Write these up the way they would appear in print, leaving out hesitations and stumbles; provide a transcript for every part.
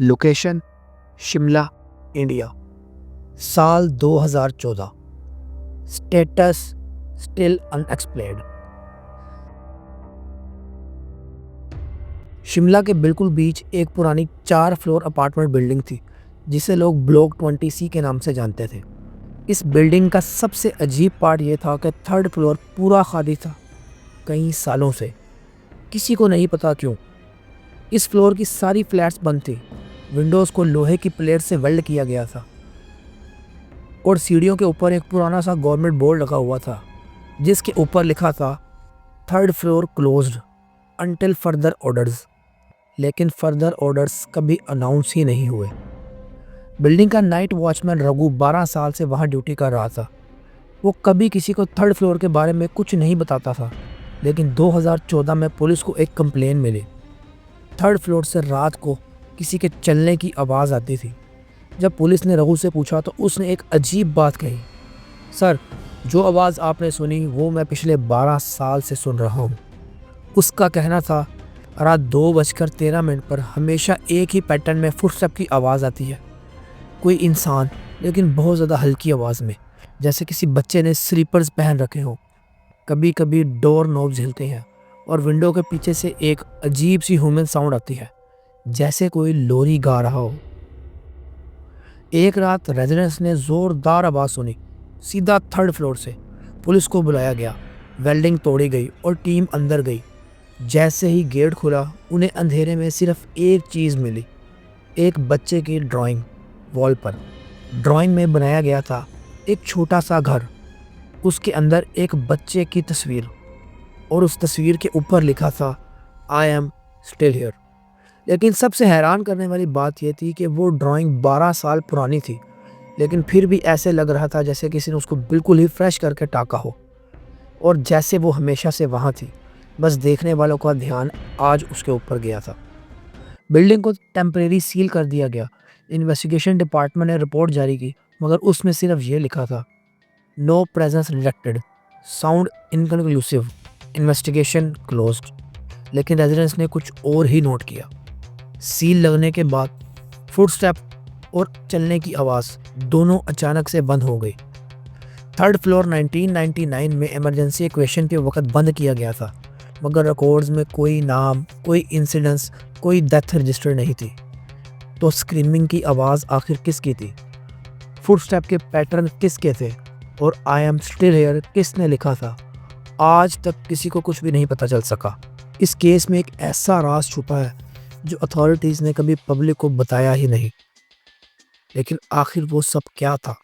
Location Shimla, India. साल 2014। Status still unexplained. Shimla के बिल्कुल बीच एक पुरानी 4 फ्लोर अपार्टमेंट बिल्डिंग थी जिसे लोग ब्लॉक 20C के नाम से जानते थे। इस बिल्डिंग का सबसे अजीब पार्ट ये था कि 3rd फ्लोर पूरा खाली था कई सालों से। किसी को नहीं पता क्यों। इस फ्लोर की सारी फ्लैट्स बंद थी, विंडोज़ को लोहे की प्लेट से वेल्ड किया गया था और सीढ़ियों के ऊपर एक पुराना सा गवर्नमेंट बोर्ड लगा हुआ था जिसके ऊपर लिखा था 3rd floor closed until further orders. लेकिन फर्दर ऑर्डर्स कभी अनाउंस ही नहीं हुए। बिल्डिंग का नाइट वॉचमैन रघु 12 साल से वहाँ ड्यूटी कर रहा था। वो कभी किसी को 3rd फ्लोर के बारे में कुछ नहीं बताता था, लेकिन 2014 में पुलिस को एक कंप्लेन मिली। 3rd फ्लोर से रात को किसी के चलने की आवाज़ आती थी। जब पुलिस ने रघु से पूछा तो उसने एक अजीब बात कही, सर, जो आवाज़ आपने सुनी वो मैं पिछले 12 साल से सुन रहा हूँ। उसका कहना था रात 2:13 पर हमेशा एक ही पैटर्न में फुटस्टेप की आवाज़ आती है। कोई इंसान, लेकिन बहुत ज़्यादा हल्की आवाज़ में, जैसे किसी बच्चे ने स्लीपर्स पहन रखे हों। कभी कभी डोर नॉब हिलते हैं और विंडो के पीछे से एक अजीब सी ह्यूमन साउंड आती है, जैसे कोई लोरी गा रहा हो। एक रात रेजिडेंट्स ने ज़ोरदार आवाज़ सुनी, सीधा 3rd फ्लोर से। पुलिस को बुलाया गया, वेल्डिंग तोड़ी गई और टीम अंदर गई। जैसे ही गेट खुला, उन्हें अंधेरे में सिर्फ एक चीज़ मिली, एक बच्चे की ड्राइंग वॉल पर। ड्राइंग में बनाया गया था एक छोटा सा घर, उसके अंदर एक बच्चे की तस्वीर और उस तस्वीर के ऊपर लिखा था आई एम स्टिल हियर। लेकिन सबसे हैरान करने वाली बात यह थी कि वो ड्राइंग 12 साल पुरानी थी, लेकिन फिर भी ऐसे लग रहा था जैसे किसी ने उसको बिल्कुल ही फ्रेश करके टाका हो और जैसे वो हमेशा से वहाँ थी। बस देखने वालों का ध्यान आज उसके ऊपर गया था। बिल्डिंग को टेम्परेरी सील कर दिया गया। इन्वेस्टिगेशन डिपार्टमेंट ने रिपोर्ट जारी की, मगर उसमें सिर्फ ये लिखा था, no presence detected, sound inconclusive, investigation closed. लेकिन रेजिडेंट्स ने कुछ और ही नोट किया। सील लगने के बाद फुटस्टेप और चलने की आवाज़ दोनों अचानक से बंद हो गई। 3rd फ्लोर 1999 में इमरजेंसी इक्वेशन के वक्त बंद किया गया था, मगर रिकॉर्ड्स में कोई नाम, कोई इंसिडेंस, कोई डेथ रजिस्टर नहीं थी। तो स्क्रीमिंग की आवाज़ आखिर किसकी थी? फुटस्टेप के पैटर्न किसके थे? और आई एम स्टिल हियर किसने लिखा था? आज तक किसी को कुछ भी नहीं पता चल सका। इस केस में एक ऐसा राज छुपा है जो अथॉरिटीज़ ने कभी पब्लिक को बताया ही नहीं। लेकिन आखिर वो सब क्या था?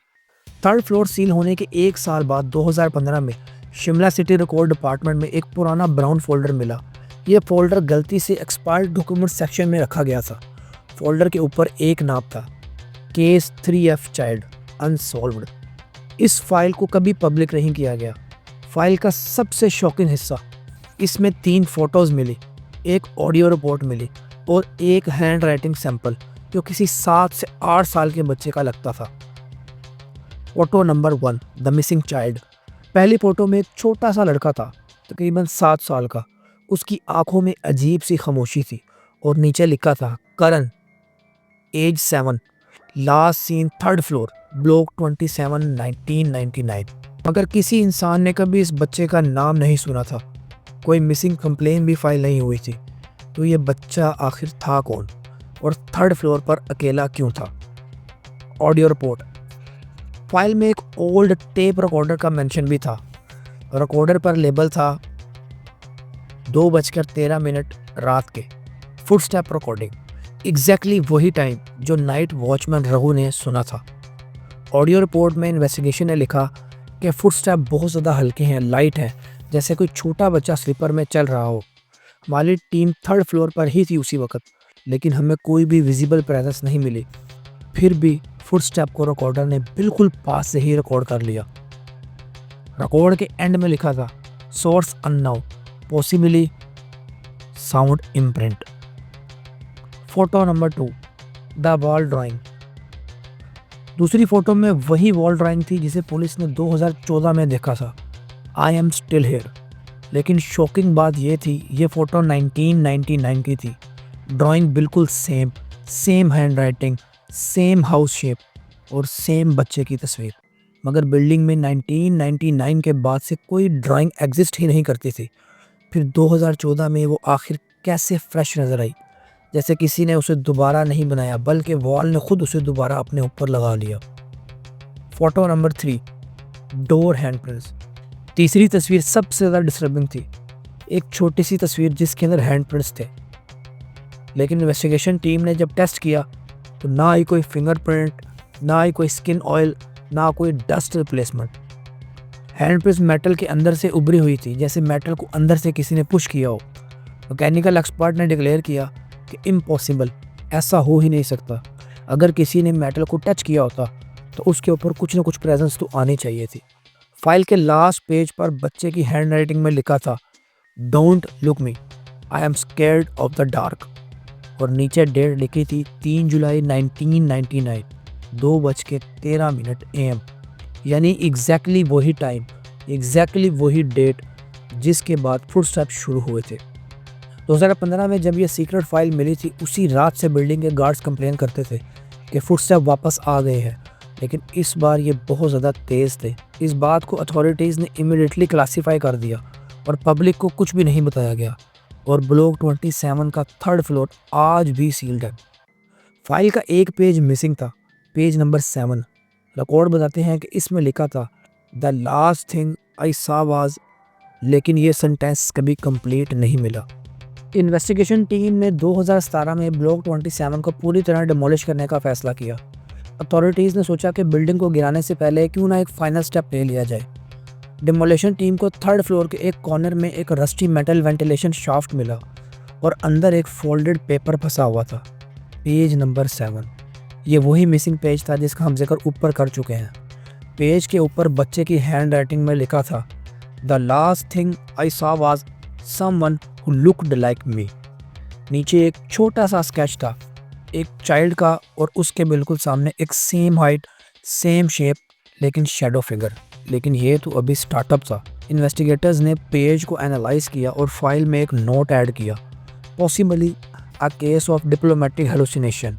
3rd फ्लोर सील होने के 1 साल बाद 2015 में शिमला सिटी रिकॉर्ड डिपार्टमेंट में एक पुराना ब्राउन फोल्डर मिला। ये फोल्डर गलती से एक्सपायर्ड डॉक्यूमेंट सेक्शन में रखा गया था। फोल्डर के ऊपर एक नाम था, केस 3F चाइल्ड अनसॉल्व्ड। इस फाइल को कभी पब्लिक नहीं किया गया। फाइल का सबसे शॉकिंग हिस्सा, इसमें 3 फोटोज़ मिली, एक ऑडियो रिपोर्ट मिली और एक हैंड राइटिंग सैंपल जो किसी 7 से 8 साल के बच्चे का लगता था। Photo number 1, the missing child. पहली फोटो में एक छोटा सा लड़का था, तकरीबन 7 साल का। उसकी आंखों में अजीब सी खामोशी थी और नीचे लिखा था Karan, age 7, last seen 3rd floor, block 27, 1999। मगर किसी इंसान ने कभी इस बच्चे का नाम नहीं सुना था। कोई मिसिंग कंप्लेन भी फाइल नहीं हुई थी। तो ये बच्चा आखिर था कौन और 3rd फ्लोर पर अकेला क्यों था? Audio report. फाइल में एक ओल्ड टेप रिकॉर्डर का मेंशन भी था। रिकॉर्डर पर लेबल था 2:13 रात के, फुटस्टेप रिकॉर्डिंग, एग्जैक्टली वही टाइम जो नाइट वॉचमैन रघु ने सुना था। ऑडियो रिपोर्ट में इन्वेस्टिगेशन ने लिखा कि फुटस्टेप बहुत ज़्यादा हल्के हैं, लाइट हैं, जैसे कोई छोटा बच्चा स्लीपर में चल रहा हो। हमारी टीम 3rd फ्लोर पर ही थी उसी वक्त, लेकिन हमें कोई भी विजिबल प्रेजेंस नहीं मिली। फिर भी फुटस्टेप को रिकॉर्डर ने बिल्कुल पास से ही रिकॉर्ड कर लिया। रिकॉर्ड के एंड में लिखा था source unknown, possibly sound imprint. Photo number 2, the wall drawing. दूसरी फोटो में वही वॉल ड्राइंग थी जिसे पुलिस ने 2014 में देखा था, आई एम स्टिल हियर। लेकिन शॉकिंग बात यह थी, ये फ़ोटो 1999 की थी। ड्राइंग बिल्कुल same, same hand writing, same house shape और सेम बच्चे की तस्वीर। मगर बिल्डिंग में 1999 के बाद से कोई ड्राइंग एग्जिस्ट ही नहीं करती थी। फिर 2014 में वो आखिर कैसे फ्रेश नज़र आई, जैसे किसी ने उसे दोबारा नहीं बनाया बल्कि वॉल ने खुद उसे दोबारा अपने ऊपर लगा लिया। Photo number 3, door handprints. तीसरी तस्वीर सबसे ज़्यादा डिस्टर्बिंग थी। एक छोटी सी तस्वीर जिसके अंदर हैंडप्रिंट्स थे, लेकिन इन्वेस्टिगेशन टीम ने जब टेस्ट किया तो ना ही कोई फिंगरप्रिंट, ना ही कोई स्किन ऑयल, ना कोई डस्ट रिप्लेसमेंट। हैंडप्रिंट्स मेटल के अंदर से उभरी हुई थी, जैसे मेटल को अंदर से किसी ने पुश किया हो। मैकेनिकल एक्सपर्ट ने डिक्लेयर किया कि इम्पॉसिबल, ऐसा हो ही नहीं सकता। अगर किसी ने मेटल को टच किया होता तो उसके ऊपर कुछ ना कुछ प्रेजेंस तो आनी चाहिए थी। फाइल के लास्ट पेज पर बच्चे की हैंड राइटिंग में लिखा था, don't look me, I am scared of the dark. और नीचे डेट लिखी थी 3 जुलाई 1999, 2:13 AM। यानी एग्जैक्टली वही टाइम, एग्जैक्टली वही डेट जिसके बाद फुटस्टेप शुरू हुए थे। 2015 में जब ये सीक्रेट फाइल मिली थी, उसी रात से बिल्डिंग के गार्ड्स कंप्लेन करते थे कि फुटस्टेप वापस आ गए हैं, लेकिन इस बार ये बहुत ज़्यादा तेज़ थे। इस बात को अथॉरिटीज़ ने इमीडिएटली क्लासीफाई कर दिया और पब्लिक को कुछ भी नहीं बताया गया। और ब्लॉक 27 का 3rd फ्लोर आज भी सील्ड है। फाइल का एक पेज मिसिंग था, पेज नंबर 7। रिकॉर्ड बताते हैं कि इसमें लिखा था, the last thing I saw was, लेकिन ये सेंटेंस कभी कंप्लीट नहीं मिला। इन्वेस्टिगेशन टीम ने 2017 में ब्लॉक 27 को पूरी तरह डिमोलिश करने का फैसला किया। अथॉरिटीज़ ने सोचा कि बिल्डिंग को गिराने से पहले क्यों ना एक फाइनल स्टेप ले लिया जाए। डिमोलिशन टीम को 3rd फ्लोर के एक कॉर्नर में एक रस्टी मेटल वेंटिलेशन शाफ्ट मिला और अंदर एक फोल्डेड पेपर फंसा हुआ था, पेज नंबर 7। ये वही मिसिंग पेज था जिसका हम जिक्र ऊपर कर चुके हैं। पेज के ऊपर बच्चे की हैंड राइटिंग में लिखा था, the last thing I saw was someone who looked like me. नीचे एक छोटा सा स्केच था, एक चाइल्ड का, और उसके बिल्कुल सामने एक सेम हाइट, सेम शेप, लेकिन शेडो फिगर। लेकिन ये तो अभी स्टार्टअप था। इन्वेस्टिगेटर्स ने पेज को एनालाइज किया और फाइल में एक नोट ऐड किया, possibly a case of diplomatic hallucination,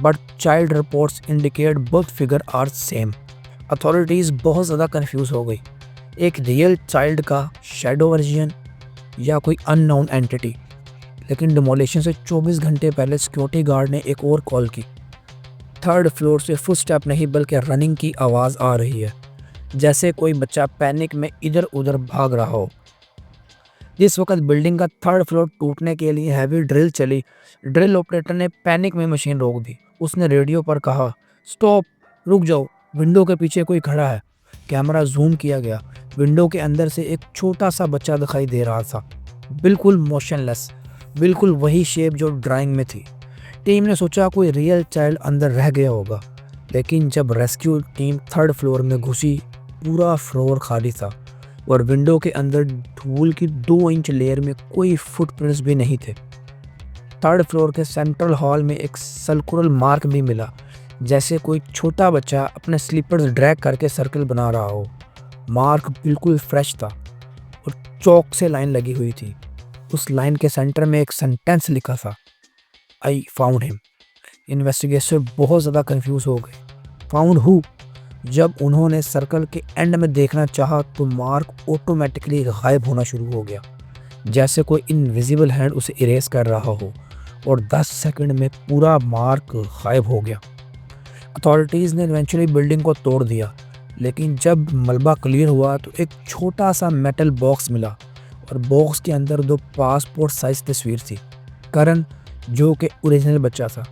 but child reports indicate both figure are same. Authorities बहुत ज़्यादा कंफ्यूज हो गई, एक रियल चाइल्ड का शेडो वर्जन या कोई अननोन एंटिटी। लेकिन डिमोलिशन से 24 घंटे पहले सिक्योरिटी गार्ड ने एक और कॉल की। 3rd फ्लोर से फुटस्टेप नहीं बल्कि रनिंग की आवाज़ आ रही है, जैसे कोई बच्चा पैनिक में इधर उधर भाग रहा हो। जिस वक्त बिल्डिंग का 3rd फ्लोर टूटने के लिए हैवी ड्रिल चली, ड्रिल ऑपरेटर ने पैनिक में मशीन रोक दी। उसने रेडियो पर कहा, स्टॉप, रुक जाओ, विंडो के पीछे कोई खड़ा है। कैमरा जूम किया गया, विंडो के अंदर से एक छोटा सा बच्चा दिखाई दे रहा था, बिल्कुल मोशनलेस, बिल्कुल वही शेप जो ड्राइंग में थी। टीम ने सोचा कोई रियल चाइल्ड अंदर रह गया होगा, लेकिन जब रेस्क्यू टीम 3rd फ्लोर में घुसी, पूरा फ्लोर खाली था और विंडो के अंदर धूल की 2 इंच लेयर में कोई फुटप्रिंट्स भी नहीं थे। 3rd फ्लोर के सेंट्रल हॉल में एक सर्कुलर मार्क भी मिला, जैसे कोई छोटा बच्चा अपने स्लीपर्स ड्रैग करके सर्कल बना रहा हो। मार्क बिल्कुल फ्रेश था और चौक से लाइन लगी हुई थी। उस लाइन के सेंटर में एक सेंटेंस लिखा था, आई फाउंड हिम। इन्वेस्टिगेटर बहुत ज़्यादा कंफ्यूज हो गए। Found who? जब उन्होंने सर्कल के एंड में देखना चाहा तो मार्क ऑटोमेटिकली गायब होना शुरू हो गया, जैसे कोई इनविजिबल हैंड उसे इरेज कर रहा हो, और 10 सेकंड में पूरा मार्क गायब हो गया। अथॉरिटीज़ ने इवेंचुअली बिल्डिंग को तोड़ दिया, लेकिन जब मलबा क्लियर हुआ तो एक छोटा सा मेटल बॉक्स मिला और बॉक्स के अंदर 2 पासपोर्ट साइज तस्वीर थी। करण, जो कि ओरिजिनल बच्चा था,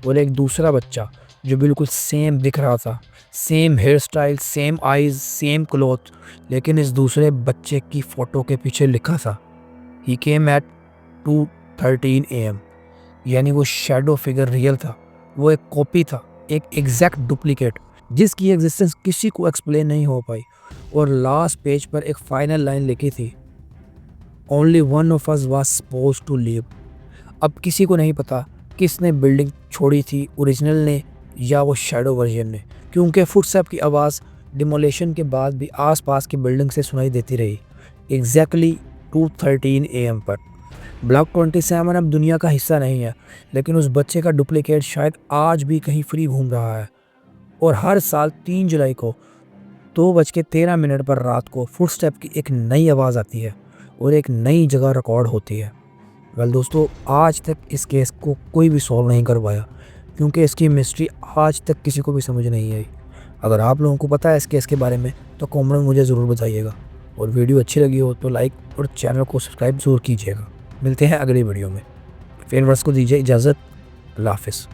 और एक दूसरा बच्चा जो बिल्कुल सेम दिख रहा था, same here style, same eyes, same cloth. लेकिन इस दूसरे बच्चे की फ़ोटो के पीछे लिखा था, ही केम एट 2:13 AM। यानी वो शेडो फिगर रियल था, वो एक कॉपी था, एक एग्जैक्ट डुप्लीकेट, जिसकी एग्जिस्टेंस किसी को एक्सप्लेन नहीं हो पाई। और लास्ट पेज पर एक फाइनल लाइन लिखी थी, only one of us was supposed to leave. अब किसी को नहीं पता किसने बिल्डिंग छोड़ी थी, ओरिजिनल ने या वो शेडो वर्जन ने, क्योंकि फुटस्टेप की आवाज़ डिमोलिशन के बाद भी आसपास की बिल्डिंग से सुनाई देती रही, एग्जैक्टली 2:13 AM पर। ब्लॉक 27 अब दुनिया का हिस्सा नहीं है, लेकिन उस बच्चे का डुप्लीकेट शायद आज भी कहीं फ्री घूम रहा है। और हर साल 3 जुलाई को 2:13 पर रात को फुटस्टेप की एक नई आवाज़ आती है और एक नई जगह रिकॉर्ड होती है। वेल दोस्तों, आज तक इस केस को कोई भी सॉल्व नहीं कर पाया, क्योंकि इसकी मिस्ट्री आज तक किसी को भी समझ नहीं आई। अगर आप लोगों को पता है इस केस के बारे में तो कमेंट में मुझे ज़रूर बताइएगा, और वीडियो अच्छी लगी हो तो लाइक और चैनल को सब्सक्राइब ज़रूर कीजिएगा। मिलते हैं अगली वीडियो में। फ्रेंड्स को दीजिए इजाज़त। अल्लाह हाफ़िज़।